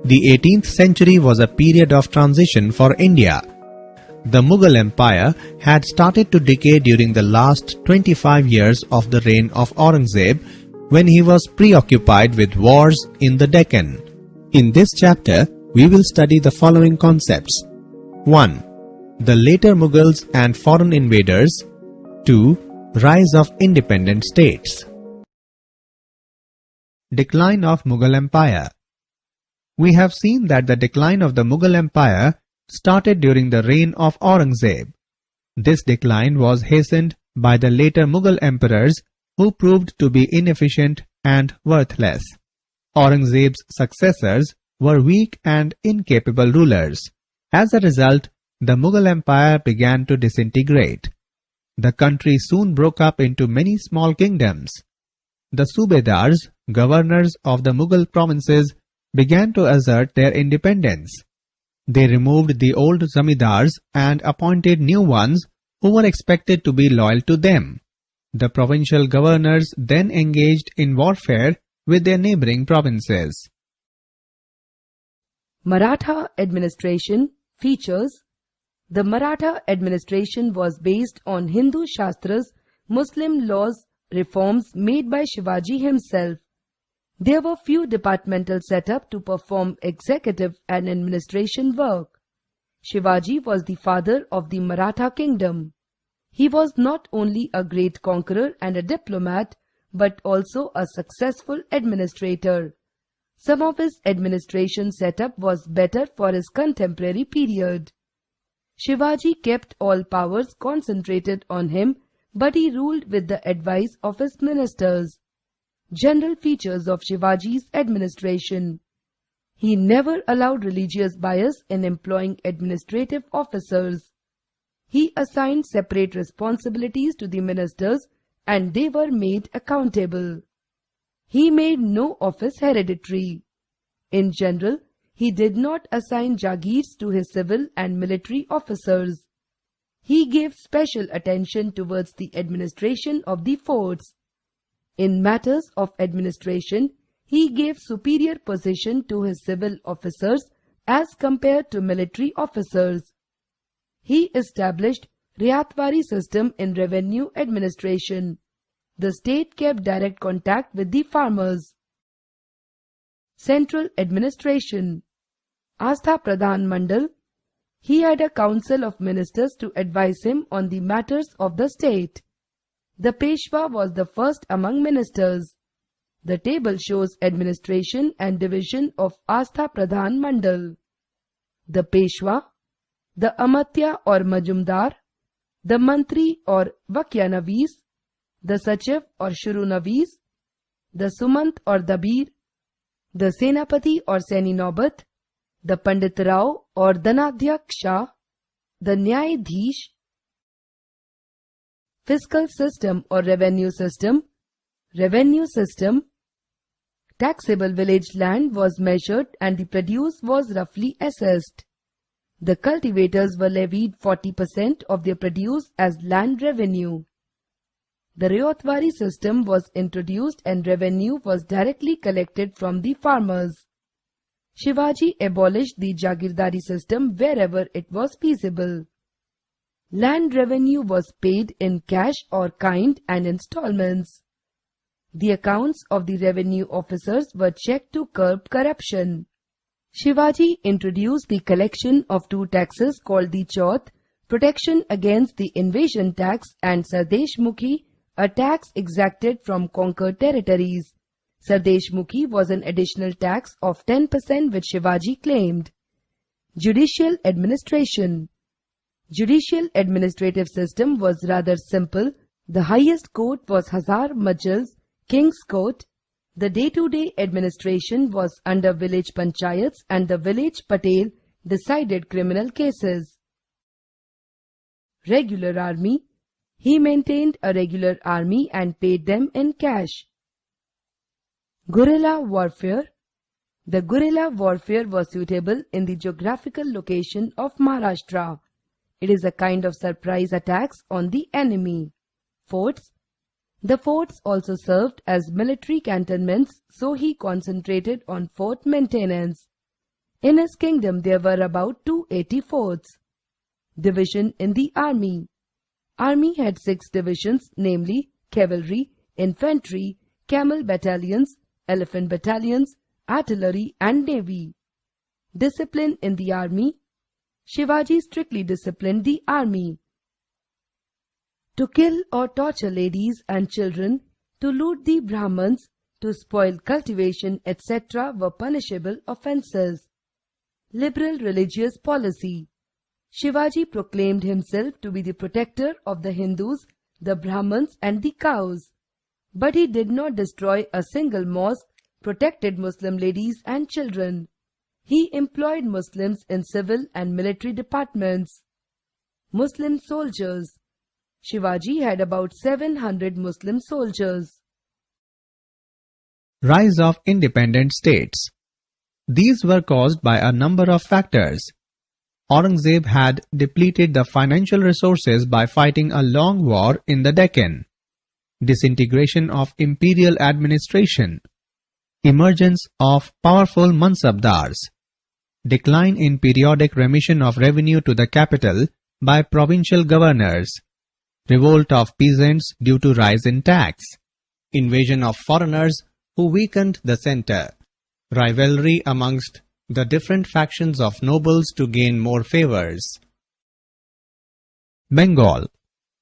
The 18th century was a period of transition for India. The Mughal Empire had started to decay during the last 25 years of the reign of Aurangzeb, when he was preoccupied with wars in the Deccan. In this chapter, we will study the following concepts. 1. The later Mughals and foreign invaders. 2. Rise of independent states. Decline of Mughal Empire. We have seen that the decline of the Mughal Empire started during the reign of Aurangzeb. This decline was hastened by the later Mughal emperors who proved to be inefficient and worthless. Aurangzeb's successors were weak and incapable rulers. As a result, the Mughal Empire began to disintegrate. The country soon broke up into many small kingdoms. The Subedars, governors of the Mughal provinces, began to assert their independence. They removed the old zamindars and appointed new ones who were expected to be loyal to them. The provincial governors then engaged in warfare with their neighboring provinces. Maratha administration features. The Maratha administration was based on Hindu Shastras, Muslim laws, reforms made by Shivaji himself. There were few departmental set up to perform executive and administration work. Shivaji was the father of the Maratha kingdom. He was not only a great conqueror and a diplomat, but also a successful administrator. Some of his administration setup was better for his contemporary period. Shivaji kept all powers concentrated on him, but he ruled with the advice of his ministers. General features of Shivaji's administration. He never allowed religious bias in employing administrative officers. He assigned separate responsibilities to the ministers and they were made accountable. He made no office hereditary. In general, he did not assign jagirs to his civil and military officers. He gave special attention towards the administration of the forts. In matters of administration, he gave superior position to his civil officers as compared to military officers. He established Riyatwari system in revenue administration. The state kept direct contact with the farmers. Central administration. Astha Pradhan Mandal. He had a council of ministers to advise him on the matters of the state. The Peshwa was the first among ministers. The table shows administration and division of Astha Pradhan Mandal. The Peshwa, the Amatya or Majumdar, the Mantri or Vakyanavis, the Sachiv or Shurunavis, the Sumant or Dabir, the Senapati or Seninobat, the Pandit Rao or Danadhyaksha, the Nyayadhish. Fiscal system or revenue system. Revenue system. Taxable village land was measured and the produce was roughly assessed. The cultivators were levied 40% of their produce as land revenue. The Rayotwari system was introduced and revenue was directly collected from the farmers. Shivaji abolished the Jagirdari system wherever it was feasible. Land revenue was paid in cash or kind and installments. The accounts of the revenue officers were checked to curb corruption. Shivaji introduced the collection of two taxes called the Chauth, protection against the invasion tax, and Sardeshmukhi, a tax exacted from conquered territories. Sardeshmukhi was an additional tax of 10% which Shivaji claimed. Judicial administration. Judicial administrative system was rather simple. The highest court was Hazar Majals, King's Court. The day-to-day administration was under village panchayats and the village patel decided criminal cases. Regular army. He maintained a regular army and paid them in cash. Guerrilla warfare. The guerrilla warfare was suitable in the geographical location of Maharashtra. It is a kind of surprise attacks on the enemy. Forts. The forts also served as military cantonments, so he concentrated on fort maintenance. In his kingdom there were about 280 forts. Division in the army. Army had 6 divisions, namely cavalry, infantry, camel battalions, elephant battalions, artillery and navy. Discipline in the army. Shivaji strictly disciplined the army. To kill or torture ladies and children, to loot the Brahmins, to spoil cultivation, etc. were punishable offences. Liberal religious policy. Shivaji proclaimed himself to be the protector of the Hindus, the Brahmins and the cows. But he did not destroy a single mosque, protected Muslim ladies and children. He employed Muslims in civil and military departments. Muslim soldiers. Shivaji had about 700 Muslim soldiers. Rise of independent states. These were caused by a number of factors. Aurangzeb had depleted the financial resources by fighting a long war in the Deccan. Disintegration of imperial administration. Emergence of powerful mansabdars. Decline in periodic remission of revenue to the capital by provincial governors. Revolt of peasants due to rise in tax. Invasion of foreigners who weakened the centre. Rivalry amongst the different factions of nobles to gain more favours. Bengal.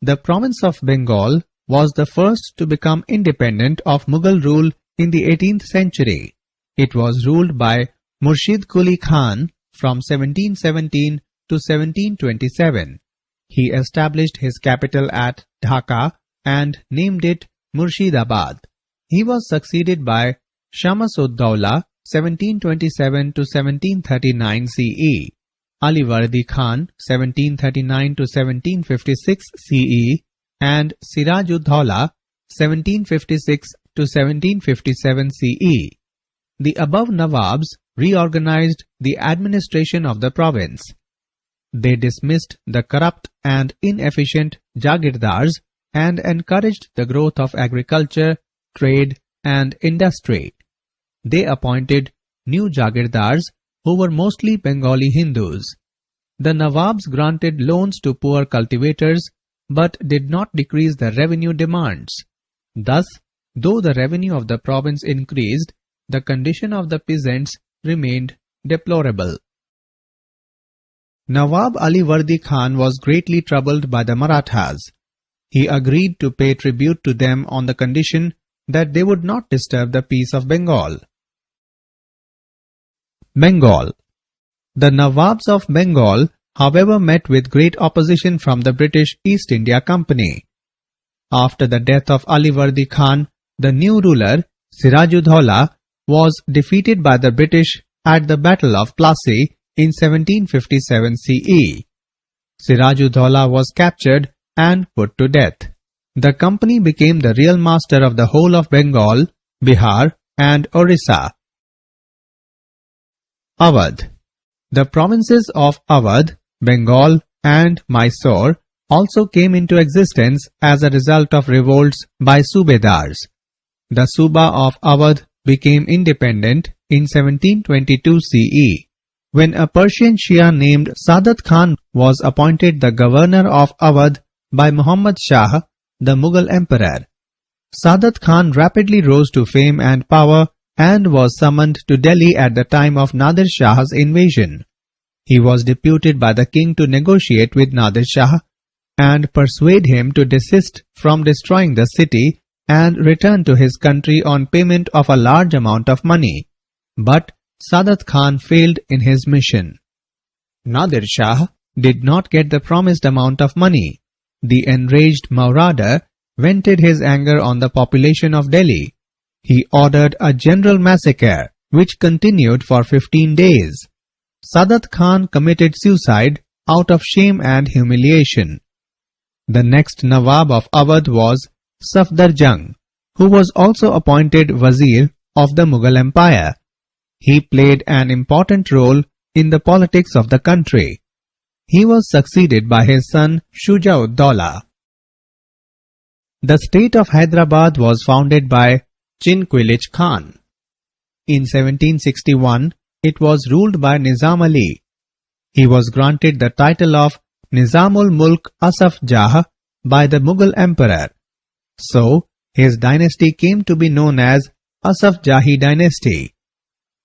The province of Bengal was the first to become independent of Mughal rule in the 18th century. It was ruled by Murshid Quli Khan from 1717 to 1727. He established his capital at Dhaka and named it Murshidabad. He was succeeded by Shamas-ud-Dawla 1727 to 1739 CE, Alivardi Khan 1739 to 1756 CE, and Siraj-ud-Dawla 1756 to 1757 CE. The above Nawabs reorganized the administration of the province. They dismissed the corrupt and inefficient Jagirdars and encouraged the growth of agriculture, trade and industry. They appointed new Jagirdars who were mostly Bengali Hindus. The Nawabs granted loans to poor cultivators but did not decrease the revenue demands. Thus, though the revenue of the province increased, the condition of the peasants remained deplorable. Nawab Alivardi Khan was greatly troubled by the Marathas. He agreed to pay tribute to them on the condition that they would not disturb the peace of Bengal. Bengal. The Nawabs of Bengal, however, met with great opposition from the British East India Company. After the death of Alivardi Khan, the new ruler, Siraj-ud-Dawla, was defeated by the British at the Battle of Plassey in 1757 CE. Siraj-ud-Dawla was captured and put to death. The company became the real master of the whole of Bengal, Bihar and Orissa. Awadh. The provinces of Awadh, Bengal and Mysore also came into existence as a result of revolts by Subedars. The Suba of Awadh became independent in 1722 CE, when a Persian Shia named Sadat Khan was appointed the governor of Awadh by Muhammad Shah, the Mughal emperor. Sadat Khan rapidly rose to fame and power and was summoned to Delhi at the time of Nadir Shah's invasion. He was deputed by the king to negotiate with Nadir Shah and persuade him to desist from destroying the city and return to his country on payment of a large amount of money. But Sadat Khan failed in his mission. Nadir Shah did not get the promised amount of money. The enraged Marauder vented his anger on the population of Delhi. He ordered a general massacre, which continued for 15 days. Sadat Khan committed suicide out of shame and humiliation. The next Nawab of Awadh was Safdarjung, who was also appointed Wazir of the Mughal Empire. He played an important role in the politics of the country. He was succeeded by his son Shuja-ud-Dawla. The state of Hyderabad was founded by Chinquilich Khan. In 1761, it was ruled by Nizam Ali. He was granted the title of Nizamul Mulk Asaf Jah by the Mughal emperor. So, his dynasty came to be known as Asaf Jahi dynasty.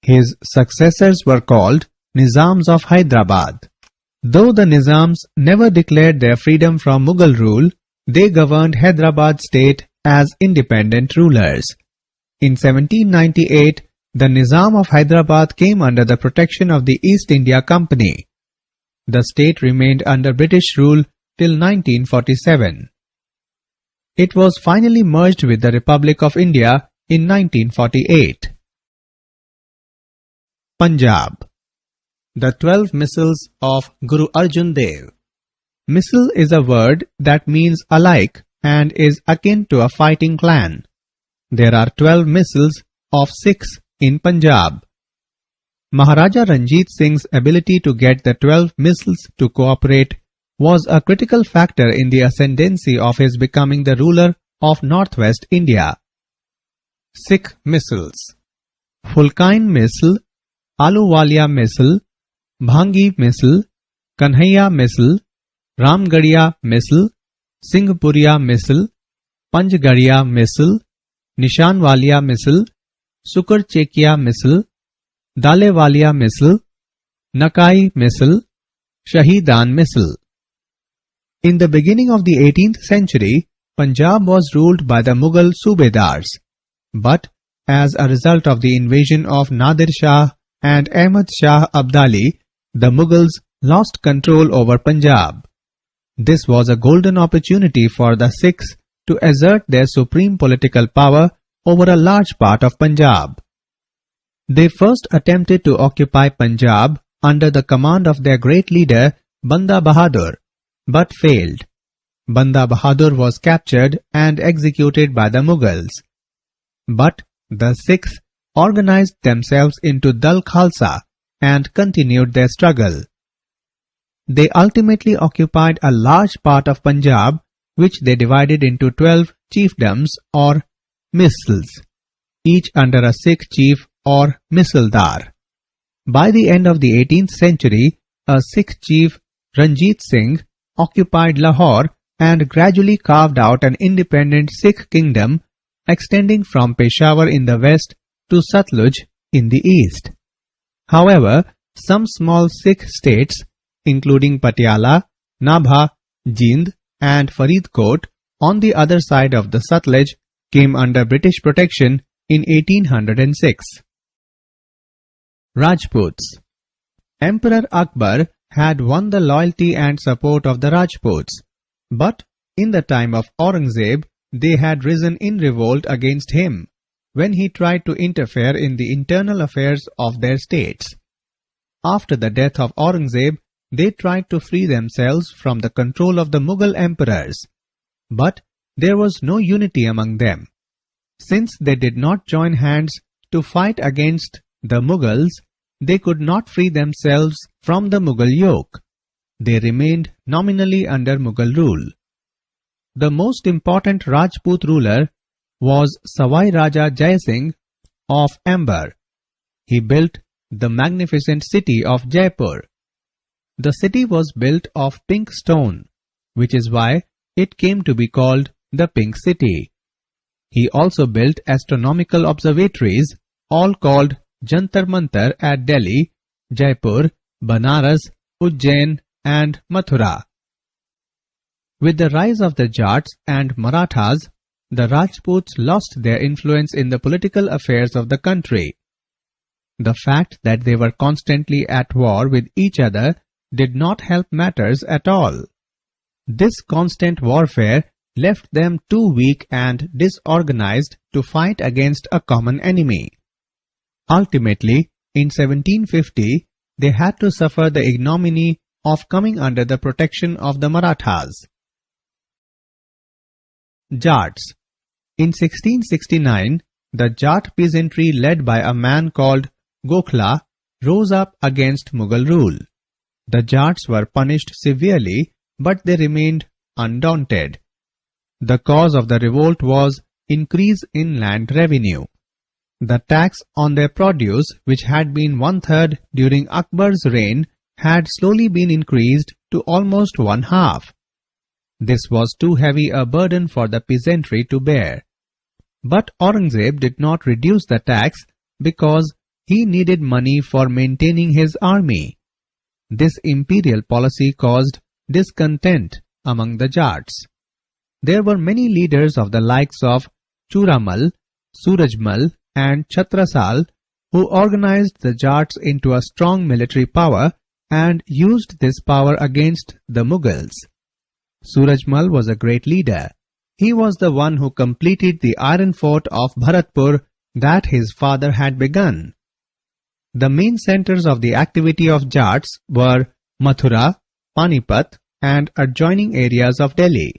His successors were called Nizams of Hyderabad. Though the Nizams never declared their freedom from Mughal rule, they governed Hyderabad state as independent rulers. In 1798, the Nizam of Hyderabad came under the protection of the East India Company. The state remained under British rule till 1947. It was finally merged with the Republic of India in 1948. Punjab. The 12 Missals of Guru Arjan Dev. Missal is a word that means alike and is akin to a fighting clan. There are 12 Missals of Sikhs in Punjab. Maharaja Ranjit Singh's ability to get the 12 Missals to cooperate was a critical factor in the ascendancy of his becoming the ruler of northwest India. Sikh Missals: Fulkain Missal, Aluwalia Missal, Bhangi Missal, Kanhaiya Missal, Ramgadiya Missal, Singhpuriya Missal, Panchgadiya Missal, Nishanwalia Missal, Sukarchekiya Missal, Dalewalia Missal, Nakai Missal, Shahidan Missal. In the beginning of the 18th century, Punjab was ruled by the Mughal Subedars, but as a result of the invasion of Nadir Shah and Ahmad Shah Abdali, the Mughals lost control over Punjab. This was a golden opportunity for the Sikhs to assert their supreme political power over a large part of Punjab. They first attempted to occupy Punjab under the command of their great leader Banda Bahadur, but failed. Banda Bahadur was captured and executed by the Mughals. But the Sikhs organized themselves into Dal Khalsa and continued their struggle. They ultimately occupied a large part of Punjab, which they divided into 12 chiefdoms or missals, each under a Sikh chief or missaldar. By the end of the 18th century, a Sikh chief, Ranjit Singh, occupied Lahore and gradually carved out an independent Sikh kingdom extending from Peshawar in the west to Satluj in the east. However, some small Sikh states, including Patiala, Nabha, Jind and Faridkot on the other side of the Satluj, came under British protection in 1806. Rajputs. Emperor Akbar had won the loyalty and support of the Rajputs, but in the time of Aurangzeb, they had risen in revolt against him when he tried to interfere in the internal affairs of their states. After the death of Aurangzeb, they tried to free themselves from the control of the Mughal emperors, but there was no unity among them. Since they did not join hands to fight against the Mughals, they could not free themselves from the Mughal yoke. They remained nominally under Mughal rule. The most important Rajput ruler was Savai Raja Jai Singh of Amber. He built the magnificent city of Jaipur. The city was built of pink stone, which is why it came to be called the Pink City. He also built astronomical observatories, all called Jantar Mantar at Delhi, Jaipur, Banaras, Ujjain and Mathura. With the rise of the Jats and Marathas, the Rajputs lost their influence in the political affairs of the country. The fact that they were constantly at war with each other did not help matters at all. This constant warfare left them too weak and disorganized to fight against a common enemy. Ultimately, in 1750, they had to suffer the ignominy of coming under the protection of the Marathas. Jats. In 1669, the Jat peasantry led by a man called Gokhla rose up against Mughal rule. The Jats were punished severely, but they remained undaunted. The cause of the revolt was increase in land revenue. The tax on their produce, which had been 1/3 during Akbar's reign, had slowly been increased to almost 1/2. This was too heavy a burden for the peasantry to bear. But Aurangzeb did not reduce the tax because he needed money for maintaining his army. This imperial policy caused discontent among the Jats. There were many leaders of the likes of Churamal, Surajmal and Chhatrasal who organized the Jats into a strong military power and used this power against the Mughals. Surajmal was a great leader. He was the one who completed the iron fort of Bharatpur that his father had begun. The main centers of the activity of Jats were Mathura, Panipat and adjoining areas of Delhi.